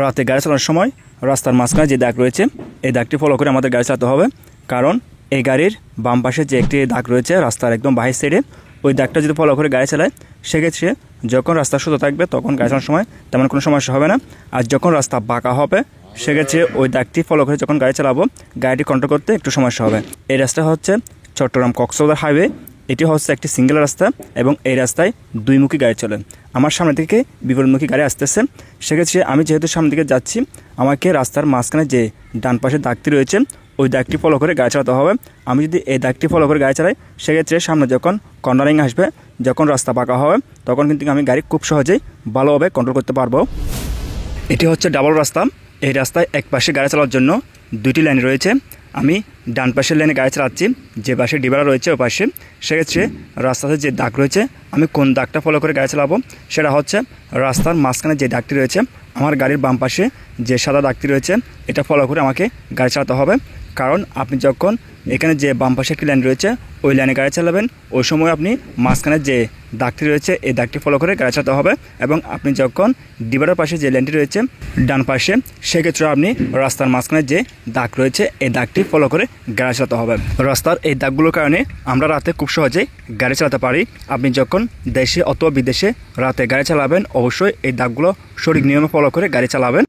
রাতে গাড়ি চালানোর সময় রাস্তার মাঝখানে যে দাগ রয়েছে এই দাগটি ফলো করে আমাদের গাড়ি চালাতে হবে। কারণ এই গাড়ির বাম পাশে যে একটি দাগ রয়েছে রাস্তার একদম বাহির সাইডে, ওই দাগটা যদি ফলো করে গাড়ি চালায় সেক্ষেত্রে যখন রাস্তা সোজা থাকবে তখন গাড়ি চালানোর সময় তেমন কোনো সমস্যা হবে না। আর যখন রাস্তা বাঁকা হবে সেক্ষেত্রে ওই দাগটি ফলো করে যখন গাড়ি চালাবো গাড়িটি কন্ট্রোল করতে একটু সমস্যা হবে। এই রাস্তা হচ্ছে চট্টগ্রাম কক্সবাজার হাইওয়ে। এটি হচ্ছে একটি সিঙ্গেল রাস্তা এবং এই রাস্তায় দুইমুখী গাড়ি চলে। আমার সামনে থেকে বিপরীতমুখী গাড়ি আসতেছে, সেক্ষেত্রে আমি যেহেতু সামনে দিকে যাচ্ছি আমাকে রাস্তার মাঝখানে যে ডান পাশে দাগটি রয়েছে ওই দাগটি ফলো করে গাড়ি চালাতে হবে। আমি যদি এই দাগটি ফলো করে গাড়ি চালাই সেক্ষেত্রে সামনে যখন কর্নারিং আসবে, যখন রাস্তা বাঁকা হবে তখন কিন্তু আমি গাড়ি খুব সহজেই ভালোভাবে কন্ট্রোল করতে পারবো। এটি হচ্ছে ডাবল রাস্তা। এই রাস্তায় এক পাশে গাড়ি চালানোর জন্য দুইটি লাইন রয়েছে। আমি ডান পাশের লাইনে গাড়ি চালাচ্ছি, যে পাশে ডিভাইডার রয়েছে ওই পাশে। সেক্ষেত্রে রাস্তাতে যে দাগ রয়েছে আমি কোন দাগটা ফলো করে গাড়ি চালাবো সেটা হচ্ছে রাস্তার মাঝখানে যে দাগটি রয়েছে আমার গাড়ির বাম পাশে যে সাদা দাগটি রয়েছে এটা ফলো করে আমাকে গাড়ি চালাতে হবে। কারণ আপনি যখন এখানে যে বাম পাশে একটি লাইন রয়েছে ওই লাইনে গাড়ি চালাবেন ওই সময় আপনি মাঝখানে যে দাগটি রয়েছে এই দাগটি ফলো করে গাড়ি চালাতে হবে। এবং আপনি যখন ডিভাইডার পাশে যে লাইনটি রয়েছে ডান পাশে সেক্ষেত্রে আপনি রাস্তার মাঝখানে যে দাগ রয়েছে এই দাগটি ফলো করে গাড়ি চালাতে হবে। রাস্তার এই দাগগুলোর কারণে আমরা রাতে খুব সহজেই গাড়ি চালাতে পারি। আপনি যখন দেশে অথবা বিদেশে রাতে গাড়ি চালাবেন অবশ্যই এই দাগগুলো সঠিক নিয়মে ফলো করে গাড়ি চালাবেন।